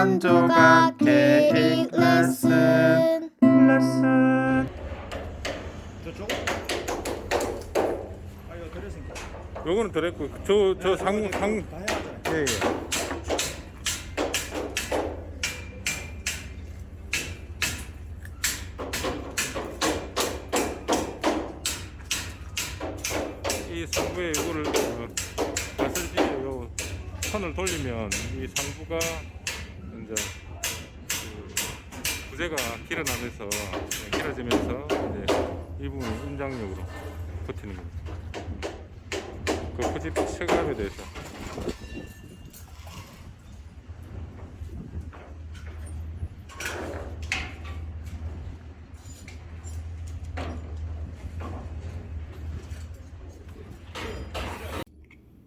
한 조각 케이크 레슨. 저쪽? 아 이거 그래 생겨. 요거는 들었고 저 상 다 해야 하잖아요. 예, 예. 이 상부에 이거를 가슬지 요 선을 돌리면 이 상부가 이제 그 부재가 길어나면서 길어지면서 이제 이 부분이 인장력으로 버티는 겁니다. 그 부집 체감에 대해서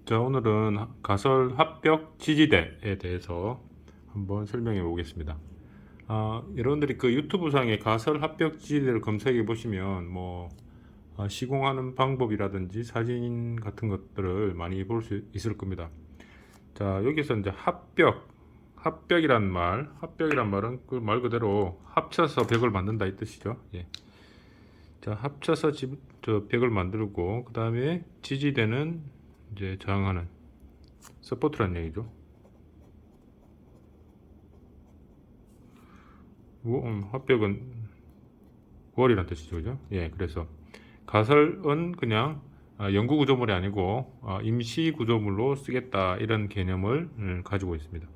자, 오늘은 가설 합벽 지지대에 대해서 한번 설명해 보겠습니다. 여러분들이 그 유튜브 상에 가설 합벽 지지대를 검색해 보시면 뭐 시공하는 방법이라든지 사진 같은 것들을 많이 볼 수 있을 겁니다. 자, 여기서 이제 합벽이란 말은 그 말 그대로 합쳐서 벽을 만든다 이 뜻이죠. 예. 자, 합쳐서 저 벽을 만들고 그 다음에 지지대는 이제 저항하는 서포트란 얘기죠. 합벽은 월이란 뜻이죠, 그죠? 예, 그래서 가설은 그냥 영구 구조물이 아니고 임시 구조물로 쓰겠다 이런 개념을 가지고 있습니다.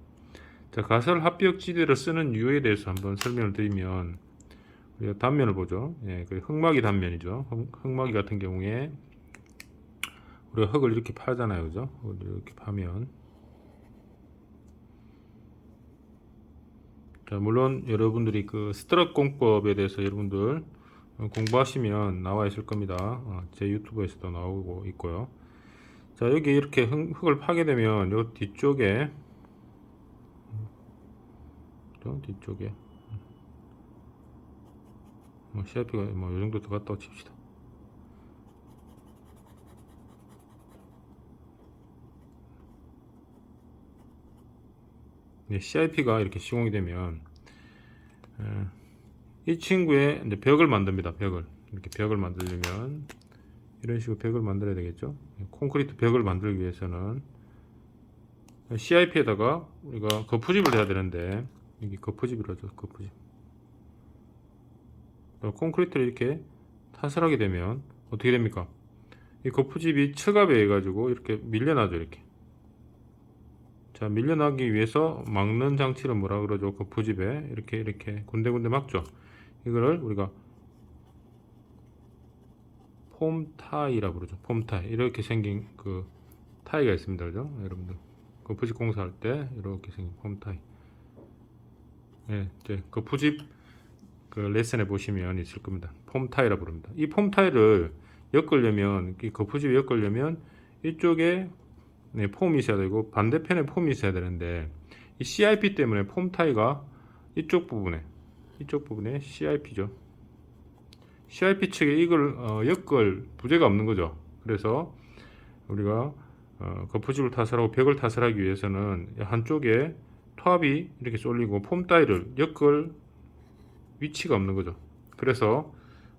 자, 가설 합벽 지대를 쓰는 이유에 대해서 한번 설명을 드리면 우리가 단면을 보죠. 예, 그 흙막이 단면이죠. 흙막이 같은 경우에 우리가 흙을 이렇게 파잖아요, 그죠? 이렇게 파면, 자, 물론 여러분들이 그 스트럿 공법에 대해서 여러분들 공부하시면 나와 있을 겁니다. 제 유튜브에서도 나오고 있고요. 자, 여기 이렇게 흙을 파게 되면 요 뒤쪽에 뭐 CIP가 뭐 요 정도 들어갔다고 칩시다. CIP가 이렇게 시공이 되면 이 친구의 이제 벽을 만듭니다. 이렇게 벽을 만들려면 이런 식으로 벽을 만들어야 되겠죠. 콘크리트 벽을 만들기 위해서는 CIP에다가 우리가 거푸집을 해야 되는데, 여기 거푸집이라죠. 거푸집. 콘크리트를 이렇게 타설하게 되면 어떻게 됩니까? 이 거푸집이 처갑에 의해 가지고 이렇게 밀려나죠. 이렇게. 자, 밀려나기 위해서 막는 장치를 뭐라 그러죠? 거푸집에 이렇게 군데군데 막죠. 이거를 우리가 폼타이라 부르죠. 폼타이. 이렇게 생긴 그 타이가 있습니다. 그죠? 여러분들. 거푸집 공사할 때 이렇게 생긴 폼타이. 예, 이제 거푸집 그 레슨에 보시면 있을 겁니다. 폼타이라 부릅니다. 이 폼타이를 엮으려면, 이 거푸집에 엮으려면 이쪽에 폼이 있어야 되고 반대편에 폼이 있어야 되는데, 이 CIP 때문에 폼타이가 이쪽 부분에 CIP죠. CIP 측에 이걸 엮을 부재가 없는 거죠. 그래서 우리가 거푸집을 타설하고 벽을 타설하기 위해서는 한쪽에 토합이 이렇게 쏠리고 폼타이를 엮을 위치가 없는 거죠. 그래서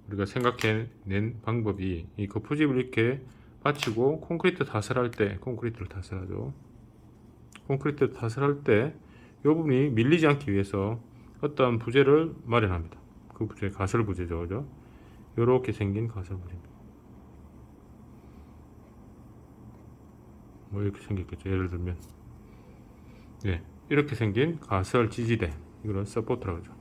우리가 생각해낸 방법이 이 거푸집을 이렇게 받치고 콘크리트를 타설할 때 이 부분이 밀리지 않기 위해서 어떤 부재를 마련합니다. 그 부재 가설 부재죠, 그죠? 이렇게 생긴 가설 부재입니다. 뭐 이렇게 생겼겠죠. 예를 들면, 예, 이렇게 생긴 가설 지지대, 이거를 서포트라고 하죠.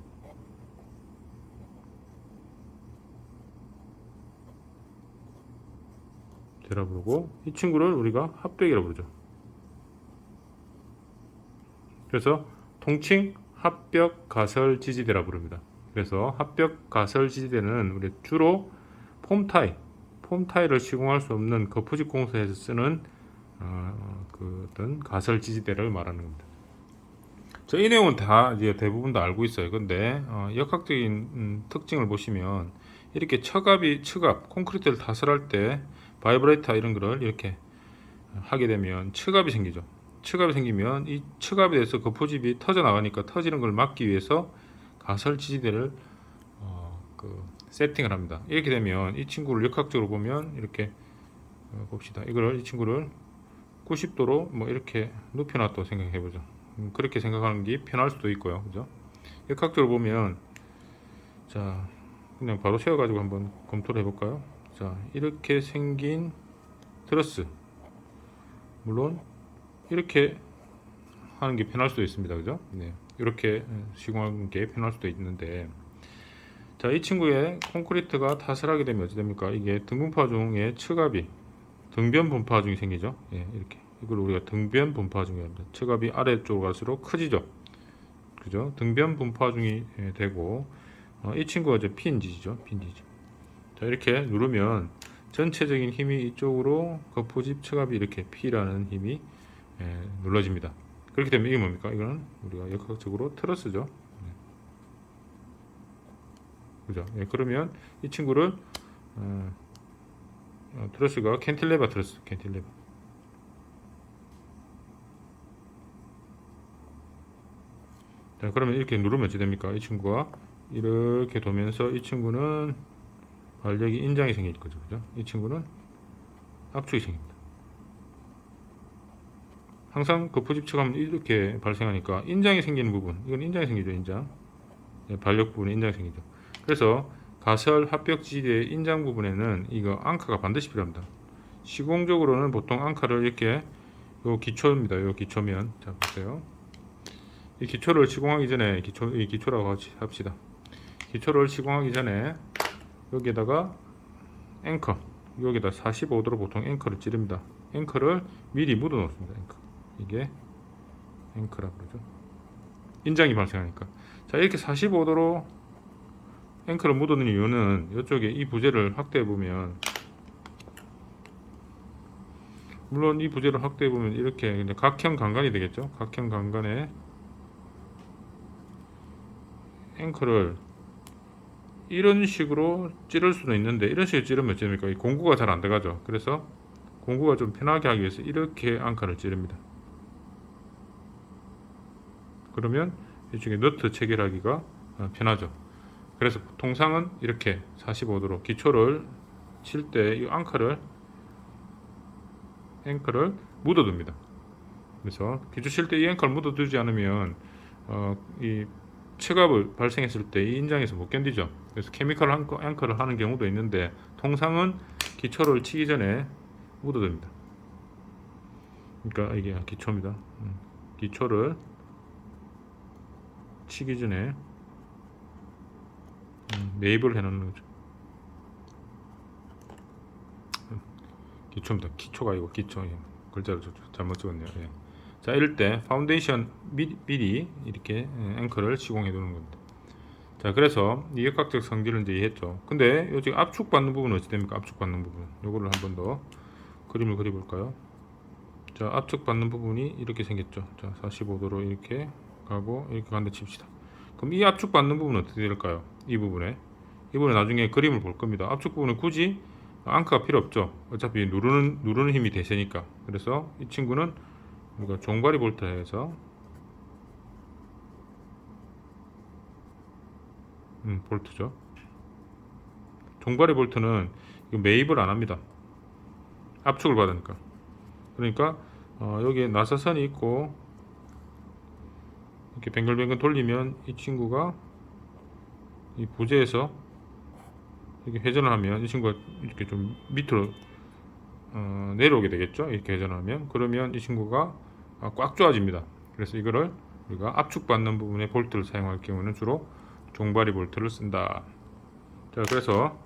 대라 부르고, 이 친구를 우리가 합벽이라고 부르죠. 그래서 통칭 합벽 가설 지지대라 부릅니다. 그래서 합벽 가설 지지대는 우리 주로 폼타이를 시공할 수 없는 거푸집 공사에서 쓰는 그 어떤 가설 지지대를 말하는 겁니다. 이 내용은 다 이제 대부분 다 알고 있어요. 근데 역학적인 특징을 보시면 이렇게 처갑 콘크리트를 타설할 때 바이브레이터 이런 거를 이렇게 하게 되면 처갑이 생기죠. 측압이 생기면 이 측압에 대해서 거푸집이 터져 나가니까 터지는 걸 막기 위해서 가설 지지대를 세팅을 합니다. 이렇게 되면 이 친구를 역학적으로 보면 이렇게 봅시다. 이 친구를 90도로 뭐 이렇게 눕혀놨다고 생각해 보죠. 그렇게 생각하는 게 편할 수도 있고요, 그죠? 역학적으로 보면 자 그냥 바로 세워가지고 한번 검토를 해볼까요? 자 이렇게 생긴 트러스, 물론 이렇게 하는 게 편할 수도 있습니다, 그죠? 네, 이렇게 시공하는 게 편할 수도 있는데, 자 이 친구의 콘크리트가 타설하게 되면 어찌 됩니까? 이게 등분파 중에 측압이 등변 분파 중이 생기죠. 예, 이렇게 이걸 우리가 등변 분파 중이라고 합니다. 측압이 아래쪽으로 갈수록 커지죠, 그죠? 등변 분파 중이 되고, 이 친구가 이제 핀지죠, 핀지죠. 자 이렇게 누르면 전체적인 힘이 이쪽으로 거푸집 측압이 이렇게 P라는 힘이 눌러집니다. 그렇게 되면 이게 뭡니까? 이거는 우리가 역학적으로 트러스죠. 그죠? 예, 그러면 이 친구를 트러스가 캔틸레버 트러스, 캔틸레버. 자, 그러면 이렇게 누르면 어찌 됩니까? 이 친구가 이렇게 도면서 이 친구는 반력이 인장이 생길 거죠, 그죠? 이 친구는 압축이 생깁니다. 항상 거푸집 측하면 이렇게 발생하니까 인장이 생기는 부분, 이건 인장이 생기죠, 인장. 예, 반력 부분에 인장이 생기죠. 그래서 가설 합벽 지지대의 인장 부분에는 이거 앙카가 반드시 필요합니다. 시공적으로는 보통 앙카를 이렇게, 요 기초입니다. 요 기초면, 자 보세요. 이 기초를 시공하기 전에 이 기초라고 같이 합시다. 기초를 시공하기 전에 여기에다가 앵커, 여기다 45도로 보통 앵커를 찌릅니다. 앵커를 미리 묻어 놓습니다. 앵커. 이게 앵커라고 그러죠. 인장이 발생하니까. 자, 이렇게 45도로 앵커를 묻어놓은 이유는 이쪽에 이 부재를 확대해 보면, 물론 이 부재를 확대해 보면 이렇게 각형 강간이 되겠죠. 각형 강간에 앵커를 이런 식으로 찌를 수는 있는데, 이런 식으로 찌르면 어찌됩니까? 이 공구가 잘 안 들어가죠. 그래서 공구가 좀 편하게 하기 위해서 이렇게 앙카를 찌릅니다. 그러면 이쪽에 너트 체결하기가 편하죠. 그래서 통상은 이렇게 45도로 기초를 칠 때 이 앵커를 묻어둡니다. 그래서 기초 칠 때 이 앵커를 묻어두지 않으면 이 측압을 발생했을 때 이 인장에서 못 견디죠. 그래서 케미컬 앵커를 하는 경우도 있는데, 통상은 기초를 치기 전에 묻어둡니다. 그러니까 이게 기초입니다. 기초를 치기 전에 매입을 해놓는 거죠. 기초입니다. 기초가 아니고 기초. 예. 글자를 잘못 적었네요. 예. 자, 이럴 때 파운데이션 미리 이렇게 앵커를 시공해 두는 겁니다. 자, 그래서 이 역학적 성질을 이제 이해했죠. 근데 요 지금 압축받는 부분은 어찌 됩니까? 압축받는 부분. 요거를 한 번 더 그림을 그려 볼까요? 자, 압축받는 부분이 이렇게 생겼죠. 자, 45도로 이렇게 가고 이렇게 간다 칩시다. 그럼 이 압축받는 부분은 어떻게 될까요? 이 부분에 나중에 그림을 볼 겁니다. 압축 부분은 굳이 앙카가 필요 없죠. 어차피 누르는 힘이 대세니까. 그래서 이 친구는 우리가 종바리 볼트라 해서 볼트죠. 종바리 볼트는 이거 매입을 안 합니다. 압축을 받으니까. 그러니까 여기에 나사선이 있고 이렇게 뱅글뱅글 돌리면 이 친구가 이 부재에서 이렇게 회전을 하면 이 친구가 이렇게 좀 밑으로 내려오게 되겠죠. 이렇게 회전을 하면, 그러면 이 친구가 꽉 조아집니다. 그래서 이거를 우리가 압축받는 부분에 볼트를 사용할 경우는 주로 종바리 볼트를 쓴다. 자, 그래서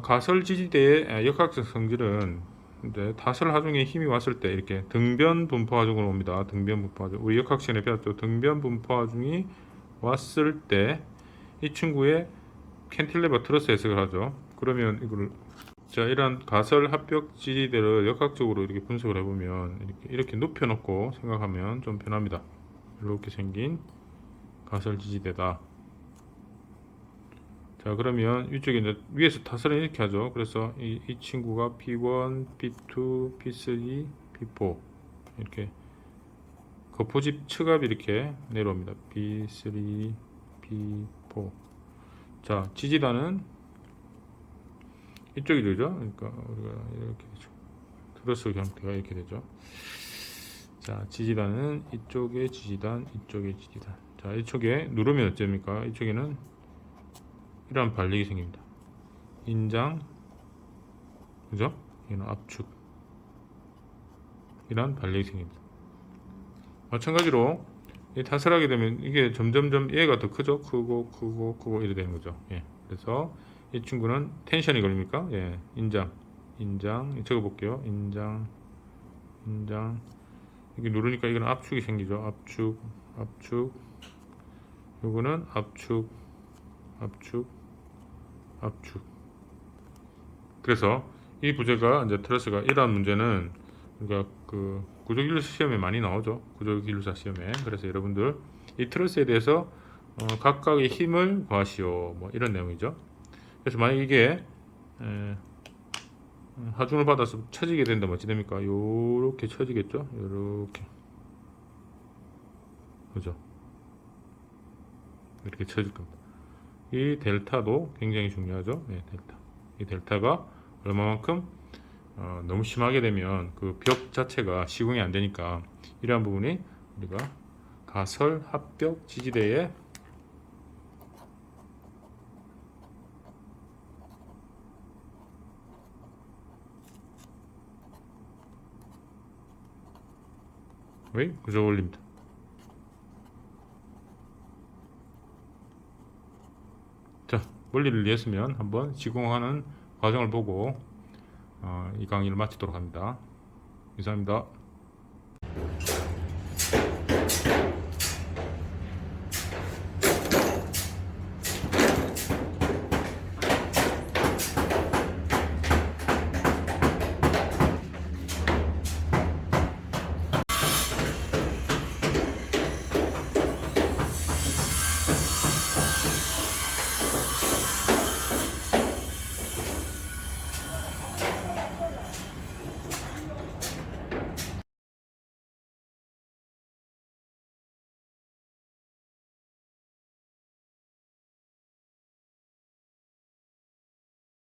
가설 지지대의 역학적 성질은 이제 타설 하중에 힘이 왔을 때 이렇게 등변 분포 하중으로 옵니다. 등변 분포 하중. 우리 역학 시간에 배웠죠. 등변 분포 하중이 왔을 때 이 친구의 캔틸레버 트러스 해석을 하죠. 그러면 이거를, 자, 이런 가설 합벽 지지대를 역학적으로 이렇게 분석을 해보면 이렇게 눕혀놓고 생각하면 좀 편합니다. 이렇게 생긴 가설 지지대다. 자, 그러면 이쪽에 이제 위에서 타설은 이렇게 하죠. 그래서 이 친구가 P1, P2, P3, P4 이렇게 거푸집 측압이 이렇게 내려옵니다. B3, B4. 자, 지지단은 이쪽이 되죠. 그러니까 우리가 이렇게 되죠. 트러스 형태가 이렇게 되죠. 자, 지지단은 이쪽에 지지단, 이쪽에 지지단. 자, 이쪽에 누르면 어쩝니까? 이쪽에는 이런 발력이 생깁니다. 인장, 그죠? 이는 압축. 이런 발력이 생깁니다. 마찬가지로 이 타설하게 되면 이게 점점점 얘가 더 크죠. 크고 이래 되는 거죠. 예. 그래서 이 친구는 텐션이 걸립니까? 예. 인장 적어 볼게요. 인장 이게 누르니까 이거는 압축이 생기죠. 압축. 요거는 압축. 그래서 이 부재가 이제 트러스가 이러한 문제는 그러니까 그 구조기술사 시험에 많이 나오죠. 구조기술사 시험에. 그래서 여러분들 이 트러스에 대해서 각각의 힘을 구하시오. 뭐 이런 내용이죠. 그래서 만약 이게 하중을 받아서 처지게 된다면 어찌 됩니까? 요렇게 처지겠죠. 요렇게. 그죠? 이렇게 처질 겁니다. 이 델타도 굉장히 중요하죠. 네, 델타. 이 델타가 얼마만큼 너무 심하게 되면 그 벽 자체가 시공이 안 되니까 이러한 부분이 우리가 가설 합벽 지지대에 구조 원리입니다. 자, 원리를 이해했으면 한번 시공하는 과정을 보고 이 강의를 마치도록 합니다. 이상입니다.